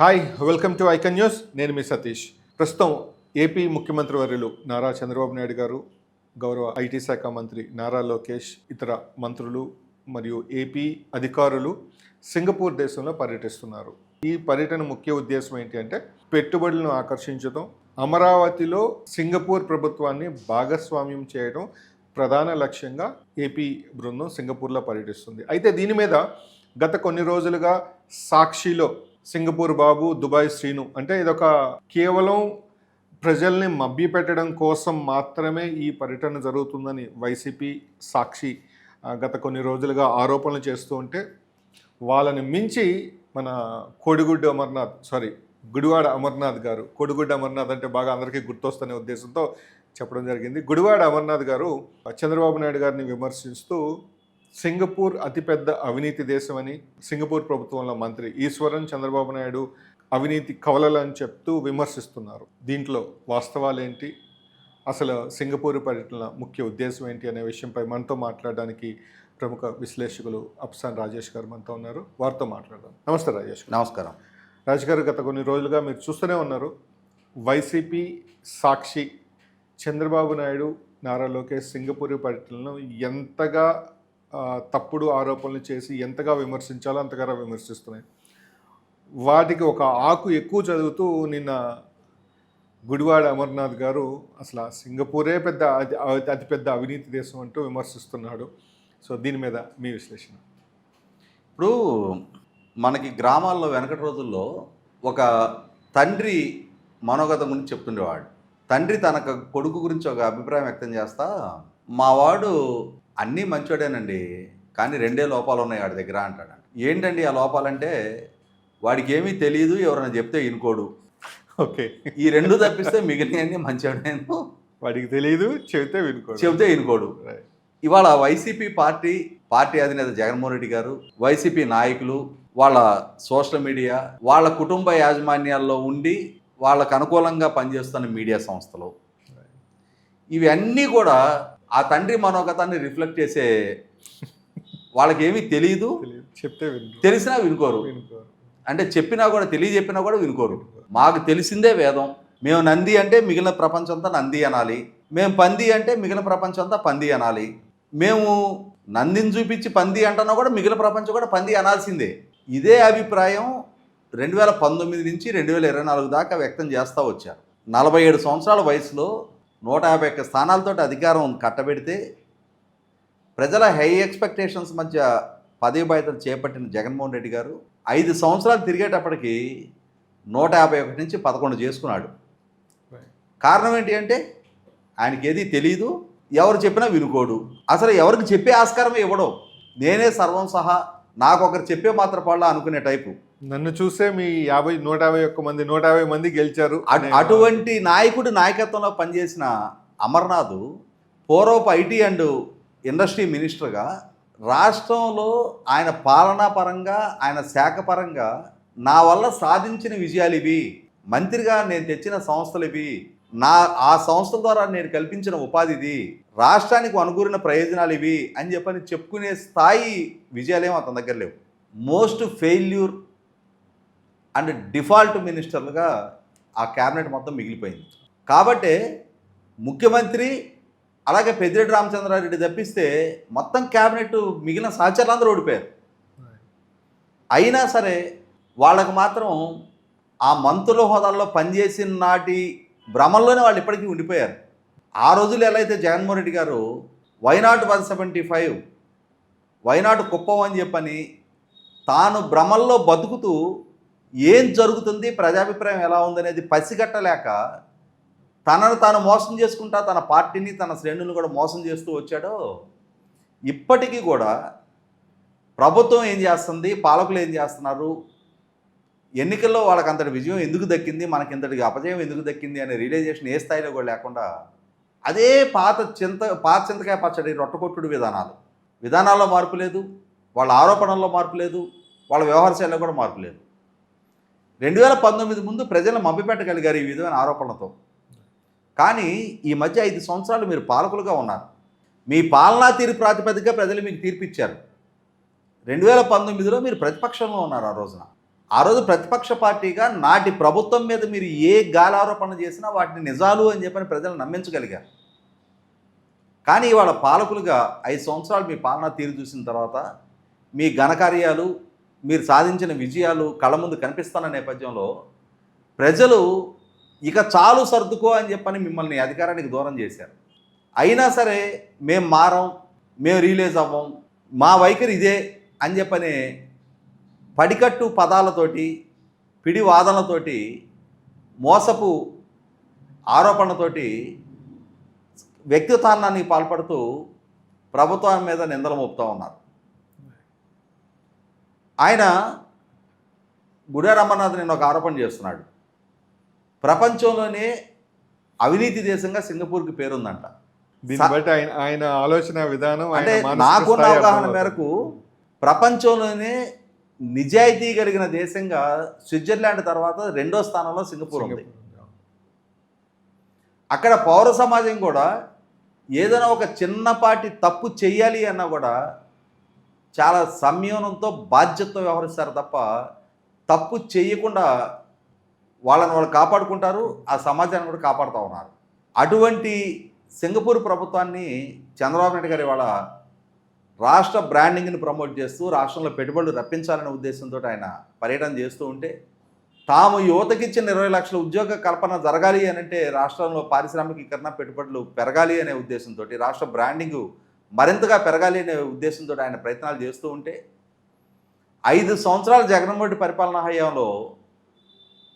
Hi, welcome to icon news. నేను మీ సతీష్. ప్రస్తుతం AP ముఖ్యమంత్రి వర్యులు నారా చంద్రబాబు నాయుడు గారు, గౌరవ ఐటీ శాఖ మంత్రి నారా లోకేష్, ఇతర మంత్రులు మరియు ఏపీ అధికారులు సింగపూర్ దేశంలో పర్యటిస్తున్నారు. ఈ పర్యటన ముఖ్య ఉద్దేశం ఏంటి అంటే పెట్టుబడులను ఆకర్షించడం, అమరావతిలో సింగపూర్ ప్రభుత్వాన్ని భాగస్వామ్యం చేయడం ప్రధాన లక్ష్యంగా ఏపీ బృందం సింగపూర్లో పర్యటిస్తుంది. అయితే దీని మీద గత కొన్ని రోజులుగా సాక్షిలో సింగపూర్ బాబు, దుబాయ్ శ్రీను అంటే ఇదొక కేవలం ప్రజల్ని మభ్యపెట్టడం కోసం మాత్రమే ఈ పర్యటన జరుగుతుందని వైసీపీ సాక్షి గత కొన్ని రోజులుగా ఆరోపణలు చేస్తూ ఉంటే, వాళ్ళని మించి మన గుడివాడ అమర్నాథ్ గారు, కోడిగుడ్డ అమర్నాథ్ అంటే బాగా అందరికీ గుర్తొస్తున్న ఉద్దేశంతో చెప్పడం జరిగింది. గుడివాడ అమర్నాథ్ గారు చంద్రబాబు నాయుడు గారిని విమర్శిస్తూ సింగపూర్ అతిపెద్ద అవినీతి దేశమని, సింగపూర్ ప్రభుత్వంలో మంత్రి ఈశ్వరన్ చంద్రబాబు నాయుడు అవినీతి కవలలని చెప్తూ విమర్శిస్తున్నారు. దీంట్లో వాస్తవాలు ఏంటి, అసలు సింగపూర్ పర్యటన ముఖ్య ఉద్దేశం ఏంటి అనే విషయంపై మనతో మాట్లాడడానికి ప్రముఖ విశ్లేషకులు అప్సాన్ రాజేష్ గారు మనతో ఉన్నారు. వారితో మాట్లాడదాం. నమస్తే రాజేష్. నమస్కారం. రాజు గారు, గత కొన్ని రోజులుగా మీరు చూస్తూనే ఉన్నారు, వైసీపీ సాక్షి చంద్రబాబు నాయుడు, నారా లోకేష్ సింగపూర్ పర్యటనలో ఎంతగా తప్పుడు ఆరోపణలు చేసి ఎంతగా విమర్శించాలో అంతగా విమర్శిస్తున్నాయి. వాటికి ఒక ఆకు ఎక్కువ చదువుతూ నిన్న గుడివాడ అమర్నాథ్ గారు అసలు సింగపూరే అతిపెద్ద అవినీతి దేశం అంటూ విమర్శిస్తున్నాడు. సో దీని మీద మీ విశ్లేషణ. ఇప్పుడు మనకి గ్రామాల్లో వెనకటి రోజుల్లో ఒక తండ్రి మనోగతం గురించి చెప్తుండేవాడు. తండ్రి తన కొడుకు గురించి ఒక అభిప్రాయం వ్యక్తం చేస్తా, మా వాడు అన్నీ మంచోడేనండి, కానీ 2 లోపాలు ఉన్నాయి వాడి దగ్గర అంటాడు. ఏంటండి ఆ లోపాలంటే, వాడికి ఏమీ తెలియదు, ఎవరైనా చెప్తే వినుకోడు. ఓకే, ఈ 2 తప్పిస్తే మిగిలినవన్నీ మంచోడేను, వాడికి తెలియదు, చెబితే వినుకోడు. ఇవాళ వైసీపీ పార్టీ అధినేత జగన్మోహన్ రెడ్డి గారు, వైసీపీ నాయకులు, వాళ్ళ సోషల్ మీడియా, వాళ్ళ కుటుంబ యాజమాన్యాల్లో ఉండి వాళ్ళకు అనుకూలంగా పనిచేస్తున్న మీడియా సంస్థలు, ఇవన్నీ కూడా ఆ తండ్రి మనోగతాన్ని రిఫ్లెక్ట్ చేసే, వాళ్ళకి ఏమీ తెలియదు, తెలిసినా వినుకోరు. అంటే చెప్పినా కూడా, తెలియజెప్పినా కూడా వినుకోరు. మాకు తెలిసిందే వేదం, మేము నంది అంటే మిగిలిన ప్రపంచం అంతా నంది అనాలి, మేము పంది అంటే మిగిలిన ప్రపంచం అంతా పంది అనాలి, మేము నందిని చూపించి పంది అంటున్నా కూడా మిగిలిన ప్రపంచం కూడా పంది అనాల్సిందే. ఇదే అభిప్రాయం 2019 నుంచి 2024 దాకా వ్యక్తం చేస్తూ వచ్చారు. 47 సంవత్సరాల వయసులో 151 స్థానాలతో అధికారం కట్టబెడితే, ప్రజల హై ఎక్స్పెక్టేషన్స్ మధ్య పదవి బాధ్యతలు చేపట్టిన జగన్మోహన్ రెడ్డి గారు 5 సంవత్సరాలు తిరిగేటప్పటికి 151 నుంచి 11 చేసుకున్నాడు. కారణం ఏంటి అంటే, ఆయనకి ఏది తెలీదు, ఎవరు చెప్పినా వినుకోడు, అసలు ఎవరికి చెప్పే ఆస్కారమే ఇవ్వడం. నేనే సర్వం సహా, నాకు ఒకరు చెప్పే మాత్రం పడలా అనుకునే టైపు. నన్ను చూసే మీ 150 మంది గెలిచారు. అటువంటి నాయకుడి నాయకత్వంలో పనిచేసిన అమర్నాథ్ పూర్వపు ఐటీ అండ్ ఇండస్ట్రీ మినిస్టర్గా రాష్ట్రంలో ఆయన పాలనా పరంగా, ఆయన శాఖ పరంగా నా వల్ల సాధించిన విజయాలు ఇవి, మంత్రిగా నేను తెచ్చిన సంస్థలు ఇవి, ఆ సంస్థల ద్వారా నేను కల్పించిన ఉపాధి ఇది, రాష్ట్రానికి అనుకూలిన ప్రయోజనాలు ఇవి అని చెప్పని చెప్పుకునే స్థాయి విజయాలేమో అతని దగ్గర లేవు. మోస్ట్ ఫెయిల్యూర్ అండ్ డిఫాల్ట్ మినిస్టర్లుగా ఆ క్యాబినెట్ మొత్తం మిగిలిపోయింది. కాబట్టే ముఖ్యమంత్రి అలాగే పెద్దిరెడ్డి రామచంద్రారెడ్డి తప్పిస్తే మొత్తం క్యాబినెట్ మిగిలిన సహచరులందరూ ఓడిపోయారు. అయినా సరే వాళ్ళకు మాత్రం ఆ మంత్రుల హోదాల్లో పనిచేసిన నాటి భ్రమంలోనే వాళ్ళు ఇప్పటికీ ఉండిపోయారు. ఆ రోజులు ఎలా అయితే జగన్మోహన్ రెడ్డి గారు వైనాట్ 175, వైనాట్ కుప్పం అని చెప్పని తాను భ్రమల్లో బతుకుతూ ఏం జరుగుతుంది, ప్రజాభిప్రాయం ఎలా ఉందనేది పసిగట్టలేక తనను తాను మోసం చేసుకుంటా తన పార్టీని, తన శ్రేణులను కూడా మోసం చేస్తూ వచ్చాడో, ఇప్పటికీ కూడా ప్రభుత్వం ఏం చేస్తుంది, పాలకులు ఏం చేస్తున్నారు, ఎన్నికల్లో వాళ్ళకి అంతటి విజయం ఎందుకు దక్కింది, మనకి ఇంతటి అపజయం ఎందుకు దక్కింది అనే రియలైజేషన్ ఏ స్థాయిలో కూడా లేకుండా అదే పాత చింతకాయ పచ్చడి రొట్టకొట్టుడు విధానాల్లో మార్పు లేదు, వాళ్ళ ఆరోపణల్లో మార్పు లేదు, వాళ్ళ వ్యవహార శైలిలో కూడా మార్పు లేదు. 2019 ముందు ప్రజలను మభ్యపెట్టగలిగారు ఈ విధమైన ఆరోపణలతో. కానీ ఈ మధ్య 5 సంవత్సరాలు మీరు పాలకులుగా ఉన్నారు, మీ పాలనా తీరు ప్రాతిపదికగా ప్రజలు మీకు తీర్పిచ్చారు. 2019లో మీరు ప్రతిపక్షంలో ఉన్నారు. ఆ రోజున ఆ రోజు ప్రతిపక్ష పార్టీగా నాటి ప్రభుత్వం మీద మీరు ఏ గాలి ఆరోపణ చేసినా వాటిని నిజాలు అని చెప్పని ప్రజలు నమ్మించగలిగారు. కానీ ఇవాళ పాలకులుగా 5 సంవత్సరాలు మీ పాలనా తీరు చూసిన తర్వాత మీ ఘనకార్యాలు, మీరు సాధించిన విజయాలు కళ్ళ ముందు కనిపిస్తున్న నేపథ్యంలో ప్రజలు ఇక చాలు సర్దుకో అని చెప్పని మిమ్మల్ని అధికారానికి దూరం చేశారు. అయినా సరే మేము మారం, మేము రియలైజ్ అవ్వం, మా వైఖరి ఇదే అని చెప్పని పడికట్టు పదాలతోటి, పిడి వాదనలతోటి, మోసపు ఆరోపణలతోటి వ్యక్తిత్వానికి పాల్పడుతూ ప్రభుత్వం మీద నిందలు మోపుతూ ఉన్నారు. ఆయన గుడివాడ అమర్నాథ్ నేను ఒక ఆరోపణ చేస్తున్నాడు. ప్రపంచంలోనే అవినీతి దేశంగా సింగపూర్కి పేరుందంట. దీన్ని బట్టి ఆయన ఆలోచన విధానం, అంటే ఆయన మానసిక నాకున్న స్థాయి అవగాహన అర్థమవుతుంది. మేరకు ప్రపంచంలోనే నిజాయితీ కలిగిన దేశంగా స్విట్జర్లాండ్ తర్వాత 2వ స్థానంలో సింగపూర్ ఉంది. అక్కడ పౌర సమాజం కూడా ఏదైనా ఒక చిన్నపాటి తప్పు చెయ్యాలి అన్నా కూడా చాలా సంయమనంతో బాధ్యతతో వ్యవహరిస్తారు తప్ప తప్పు చేయకుండా వాళ్ళని వాళ్ళు కాపాడుకుంటారు, ఆ సమాజాన్ని కూడా కాపాడుతూ ఉన్నారు. అటువంటి సింగపూర్ ప్రభుత్వాన్ని చంద్రబాబు నాయుడు గారు ఇవాళ రాష్ట్ర బ్రాండింగ్ని ప్రమోట్ చేస్తూ రాష్ట్రంలో పెట్టుబడులు రప్పించాలనే ఉద్దేశంతో ఆయన పర్యటన చేస్తూ ఉంటే, తాము యువతకి ఇచ్చిన 20 లక్షల ఉద్యోగ కల్పన జరగాలి అని అంటే రాష్ట్రంలో పారిశ్రామికీకరణ పెట్టుబడులు పెరగాలి అనే ఉద్దేశంతో, రాష్ట్ర బ్రాండింగ్ మరింతగా పెరగాలి అనే ఉద్దేశంతో ఆయన ప్రయత్నాలు చేస్తూ ఉంటే, 5 సంవత్సరాల జగన్మోహన్ రెడ్డి పరిపాలనా హయాంలో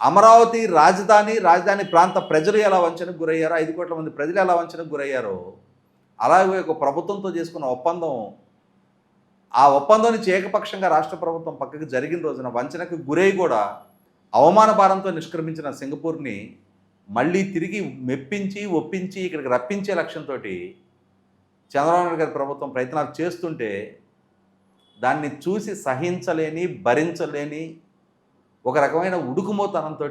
అమరావతి రాజధాని ప్రాంత ప్రజలు ఎలా వంచనకు గురయ్యారో, 5 కోట్ల మంది ప్రజలు ఎలా వంచనకు గురయ్యారో, అలాగే ఒక ప్రభుత్వంతో చేసుకున్న ఒప్పందం, ఆ ఒప్పందం నుంచి ఏకపక్షంగా రాష్ట్ర ప్రభుత్వం పక్కకి జరిగిన రోజున వంచనకు గురై కూడా అవమాన భారంతో నిష్క్రమించిన సింగపూర్ని మళ్ళీ తిరిగి మెప్పించి ఒప్పించి ఇక్కడికి రప్పించే లక్ష్యంతో చంద్రబాబు నాయుడు గారి ప్రభుత్వం ప్రయత్నాలు చేస్తుంటే, దాన్ని చూసి సహించలేని, భరించలేని ఒక రకమైన ఉడుకుమోతనంతో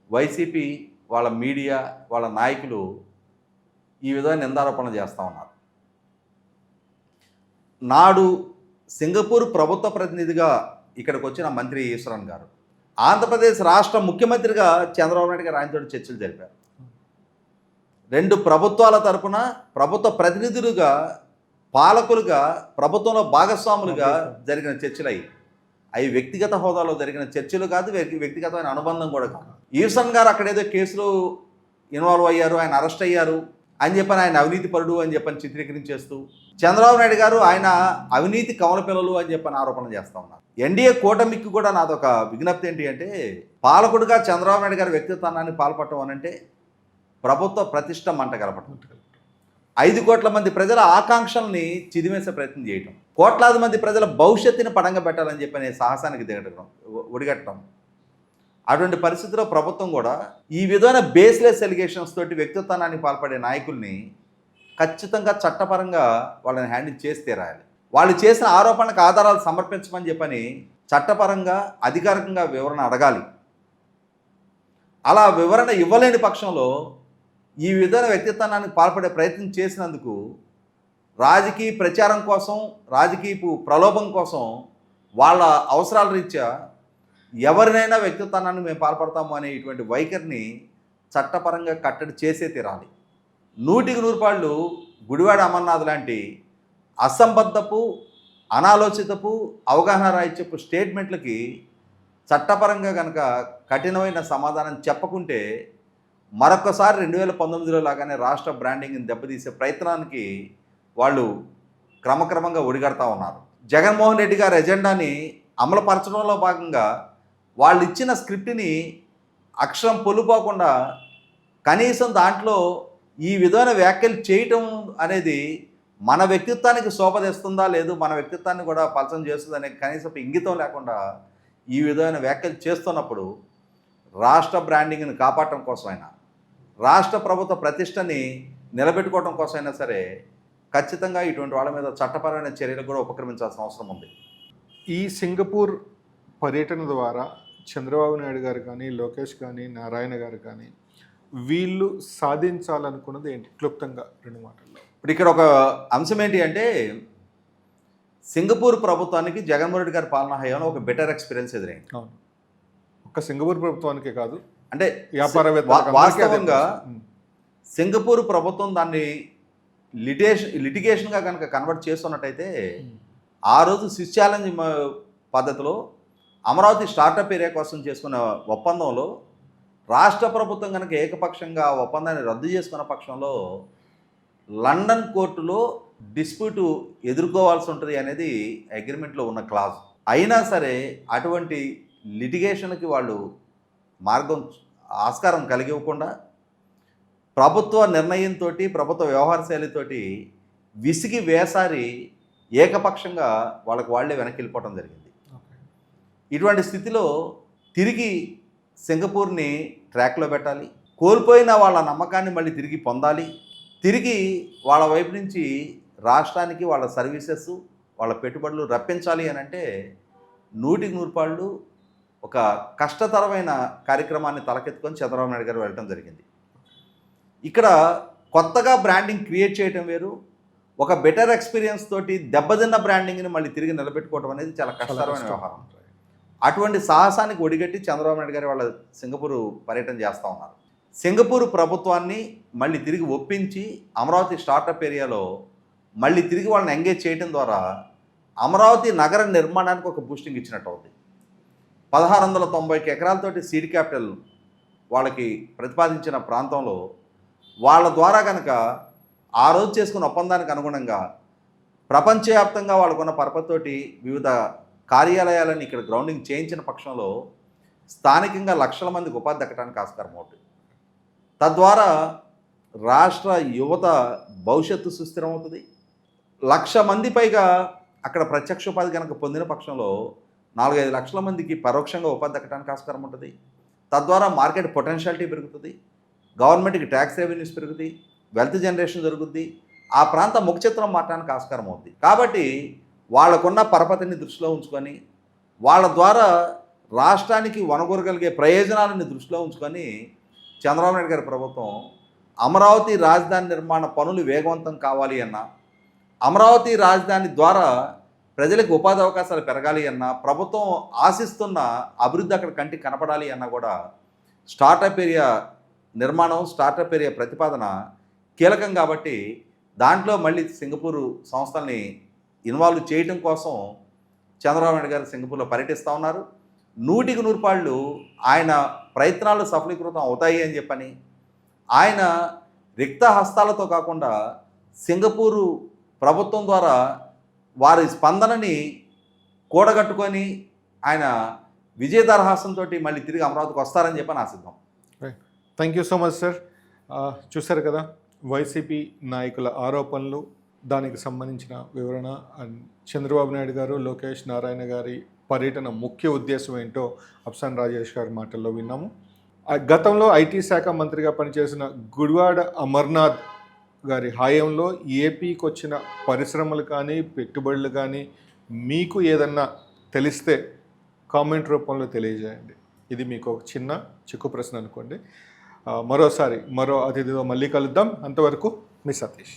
వైసీపీ వాళ్ళ మీడియా, వాళ్ళ నాయకులు ఈ విధమైన నిందారోపణలు చేస్తూ ఉన్నారు. నాడు సింగపూర్ ప్రభుత్వ ప్రతినిధిగా ఇక్కడికి వచ్చిన మంత్రి ఈశ్వరన్ గారు ఆంధ్రప్రదేశ్ రాష్ట్ర ముఖ్యమంత్రిగా చంద్రబాబు నాయుడు గారు ఆయనతో చర్చలు జరిపారు. 2 ప్రభుత్వాల తరపున ప్రభుత్వ ప్రతినిధులుగా, పాలకులుగా, ప్రభుత్వంలో భాగస్వాములుగా జరిగిన చర్చలు అవి వ్యక్తిగత హోదాలో జరిగిన చర్చలు కాదు, వ్యక్తిగతమైన అనుబంధం కూడా కాదు. ఈశ్వరన్ గారు అక్కడ ఏదో కేసులో ఇన్వాల్వ్ అయ్యారు, ఆయన అరెస్ట్ అయ్యారు అని చెప్పని, ఆయన అవినీతి పరుడు అని చెప్పని చిత్రీకరించేస్తూ, చంద్రబాబు నాయుడు గారు ఆయన అవినీతి కవల పిల్లలు అని చెప్పని ఆరోపణ చేస్తూ ఉన్నారు. ఎన్డీఏ కూటమికి కూడా నాదొక విజ్ఞప్తి ఏంటి అంటే, పాలకుడుగా చంద్రబాబు నాయుడు గారి వ్యక్తిత్వాన్ని పాల్పడటం అనంటే ప్రభుత్వ ప్రతిష్ట మంట కలపటం, 5 కోట్ల మంది ప్రజల ఆకాంక్షల్ని చిదిమేసే ప్రయత్నం చేయటం, కోట్లాది మంది ప్రజల భవిష్యత్తుని పడంగా పెట్టాలని చెప్పనే సాహసానికి ఒడిగట్టడం. అటువంటి పరిస్థితిలో ప్రభుత్వం కూడా ఈ విధమైన బేస్లెస్ ఎలిగేషన్స్ తోటి వ్యక్తిత్వాన్ని పాల్పడే నాయకుల్ని ఖచ్చితంగా చట్టపరంగా వాళ్ళని హ్యాండిల్ చేసి తీరాలి. వాళ్ళు చేసిన ఆరోపణలకు ఆధారాలు సమర్పించమని చెప్పని చట్టపరంగా, అధికారికంగా వివరణ అడగాలి. అలా వివరణ ఇవ్వలేని పక్షంలో ఈ విధమైన వ్యక్తిత్వాన్ని పాల్పడే ప్రయత్నం చేసినందుకు రాజకీయ ప్రచారం కోసం, రాజకీయపు ప్రలోభం కోసం, వాళ్ళ అవసరాల రీత్యా ఎవరినైనా వ్యక్తిత్వాన్ని మేము పాల్పడతాము అనే ఇటువంటి వైఖరిని చట్టపరంగా కట్టడి చేసే తీరాలి. 100కి 100 పాళ్ళు గుడివాడ అమర్నాథ్ లాంటి అసంబద్ధపు, అనాలోచితపు, అవగాహన రాహిత్యపు స్టేట్మెంట్లకి చట్టపరంగా కనుక కఠినమైన సమాధానం చెప్పకుంటే మరొకసారి 2019లో లాగానే రాష్ట్ర బ్రాండింగ్ని దెబ్బతీసే ప్రయత్నానికి వాళ్ళు క్రమక్రమంగా ఒడిగడతా ఉన్నారు. జగన్మోహన్ రెడ్డి గారి ఎజెండాని అమలుపరచడంలో భాగంగా వాళ్ళు ఇచ్చిన స్క్రిప్ట్ని అక్షరం పొల్లుపోకుండా కనీసం దాంట్లో ఈ విధమైన వ్యాఖ్యలు చేయటం అనేది మన వ్యక్తిత్వానికి శోభదిస్తుందా, లేదు మన వ్యక్తిత్వాన్ని కూడా పలచం చేస్తుంది అనే కనీసం ఇంగితం లేకుండా ఈ విధమైన వ్యాఖ్యలు చేస్తున్నప్పుడు రాష్ట్ర బ్రాండింగ్ని కాపాడటం కోసమైనా, రాష్ట్ర ప్రభుత్వ ప్రతిష్టని నిలబెట్టుకోవడం కోసమైనా సరే ఖచ్చితంగా ఇటువంటి వాళ్ళ మీద చట్టపరమైన చర్యలు కూడా ఉపక్రమించాల్సిన అవసరం ఉంది. ఈ సింగపూర్ పర్యటన ద్వారా చంద్రబాబు నాయుడు గారు కానీ, లోకేష్ కానీ, నారాయణ గారు కానీ వీళ్ళు సాధించాలనుకున్నది ఏంటి? క్లుప్తంగా 2 మాటల్లో. ఇప్పుడు ఇక్కడ ఒక అంశం ఏంటి అంటే, సింగపూర్ ప్రభుత్వానికి జగన్మోహన్ రెడ్డి గారి పాలనా హయాంలో ఒక బెటర్ ఎక్స్పీరియన్స్ ఎదురైంది. అవును. ఒక్క సింగపూర్ ప్రభుత్వానికే కాదు, అంటే వ్యాపారవేత్తలకు అందరికీ అదే వాస్తవంగా పరిస్థితి. సింగపూర్ ప్రభుత్వం దాన్ని లిటిగేషన్గా కనుక కన్వర్ట్ చేస్తున్నట్టయితే ఆ రోజు స్విస్ ఛాలెంజ్ పద్ధతిలో అమరావతి స్టార్టప్ ఏరియా కోసం చేసుకున్న ఒప్పందంలో రాష్ట్ర ప్రభుత్వం కనుక ఏకపక్షంగా ఆ ఒప్పందాన్ని రద్దు చేసుకున్న పక్షంలో లండన్ కోర్టులో డిస్ప్యూటు ఎదుర్కోవాల్సి ఉంటుంది అనేది అగ్రిమెంట్లో ఉన్న క్లాజ్. అయినా సరే అటువంటి లిటిగేషన్కి వాళ్ళు ఆస్కారం కలిగివ్వకుండా ప్రభుత్వ నిర్ణయంతో, ప్రభుత్వ వ్యవహార శైలితోటి విసిగి వేసారి ఏకపక్షంగా వాళ్ళే వెనక్కి వెళ్ళిపోవడం జరిగింది. ఇటువంటి స్థితిలో తిరిగి సింగపూర్ని ట్రాక్లో పెట్టాలి, కోల్పోయిన వాళ్ళ నమ్మకాన్ని మళ్ళీ తిరిగి పొందాలి, తిరిగి వాళ్ళ వైపు నుంచి రాష్ట్రానికి వాళ్ళ సర్వీసెస్, వాళ్ళ పెట్టుబడులు రప్పించాలి అని అంటే 100% ఒక కష్టతరమైన కార్యక్రమాన్ని తలకెత్తుకొని చంద్రబాబు నాయుడు గారు వెళ్ళడం జరిగింది. ఇక్కడ కొత్తగా బ్రాండింగ్ క్రియేట్ చేయడం వేరు, ఒక బెటర్ ఎక్స్పీరియన్స్ తోటి దెబ్బతిన్న బ్రాండింగ్ని మళ్ళీ తిరిగి నిలబెట్టుకోవడం అనేది చాలా కష్టతరమైన వ్యవహారం. అటువంటి సాహసానికి ఒడిగట్టి చంద్రబాబు నాయుడు గారు వాళ్ళ సింగపూర్ పర్యటన చేస్తూ ఉన్నారు. సింగపూర్ ప్రభుత్వాన్ని మళ్ళీ తిరిగి ఒప్పించి అమరావతి స్టార్టప్ ఏరియాలో మళ్ళీ తిరిగి వాళ్ళని ఎంగేజ్ చేయడం ద్వారా అమరావతి నగర నిర్మాణానికి ఒక బూస్టింగ్ ఇచ్చినట్టు అవుతుంది. 1690 ఎకరాలతోటి సీడ్ క్యాపిటల్ వాళ్ళకి ప్రతిపాదించిన ప్రాంతంలో వాళ్ళ ద్వారా కనుక ఆ రోజు చేసుకున్న ఒప్పందానికి అనుగుణంగా ప్రపంచవ్యాప్తంగా వాళ్ళకున్న పరపతితోటి వివిధ కార్యాలయాలను ఇక్కడ గ్రౌండింగ్ చేయించిన పక్షంలో స్థానికంగా లక్షల మందికి ఉపాధి దక్కడానికి ఆస్కారం అవుతుంది. తద్వారా రాష్ట్ర యువత భవిష్యత్తు సుస్థిరమవుతుంది. 1,00,000 మంది పైగా అక్కడ ప్రత్యక్ష ఉపాధి కనుక పొందిన పక్షంలో 4-5 లక్షల మందికి పరోక్షంగా ఉపాధి దక్కడానికి ఆస్కారం ఉంటుంది. తద్వారా మార్కెట్ పొటెన్షియాలిటీ పెరుగుతుంది, గవర్నమెంట్కి ట్యాక్స్ రెవెన్యూస్ పెరుగుతాయి, వెల్త్ జనరేషన్ జరుగుద్ది, ఆ ప్రాంత ముఖ చిత్రం మారడానికి ఆస్కారం అవుతుంది. కాబట్టి వాళ్ళకున్న పరపతిని దృష్టిలో ఉంచుకొని వాళ్ళ ద్వారా రాష్ట్రానికి వనగూరగలిగే ప్రయోజనాలని దృష్టిలో ఉంచుకొని చంద్రబాబు నాయుడు గారి ప్రభుత్వం అమరావతి రాజధాని నిర్మాణ పనులు వేగవంతం కావాలి అన్నా, అమరావతి రాజధాని ద్వారా ప్రజలకు ఉపాధి అవకాశాలు పెరగాలి అన్నా, ప్రభుత్వం ఆశిస్తున్న అభివృద్ధి అక్కడ కంటికి కనపడాలి అన్నా కూడా స్టార్టప్ ఏరియా నిర్మాణం, స్టార్టప్ ఏరియా ప్రతిపాదన కీలకం. కాబట్టి దాంట్లో మళ్ళీ సింగపూరు సంస్థల్ని ఇన్వాల్వ్ చేయడం కోసం చంద్రబాబు నాయుడు గారు సింగపూర్లో పర్యటిస్తూ ఉన్నారు. 100% ఆయన ప్రయత్నాలు సఫలీకృతం అవుతాయి అని చెప్పని, ఆయన రిక్త హస్తాలతో కాకుండా సింగపూరు ప్రభుత్వం ద్వారా వారి స్పందనని కూడగట్టుకొని ఆయన విజయదరహాసంతో మళ్ళీ తిరిగి అమరావతికి వస్తారని చెప్పని ఆశిద్దాం. Thank you so much sir. చూశారు కదా వైసీపీ నాయకుల ఆరోపణలు, దానికి సంబంధించిన వివరణ అండ్ చంద్రబాబు నాయుడు గారు, లోకేష్ నారాయణ గారి పర్యటన ముఖ్య ఉద్దేశం ఏంటో అప్సాన్ రాజేష్ గారి మాటల్లో విన్నాము. గతంలో ఐటీ శాఖ మంత్రిగా పనిచేసిన గుడివాడ అమర్నాథ్ గారి హయాంలో ఏపీకి వచ్చిన పరిశ్రమలు కానీ, పెట్టుబడులు కానీ మీకు ఏదన్నా తెలిస్తే కామెంట్ రూపంలో తెలియజేయండి. ఇది మీకు ఒక చిన్న చిక్కు ప్రశ్న అనుకోండి. మరో అతిథితో మళ్ళీ కలుద్దాం. అంతవరకు మీ సతీష్.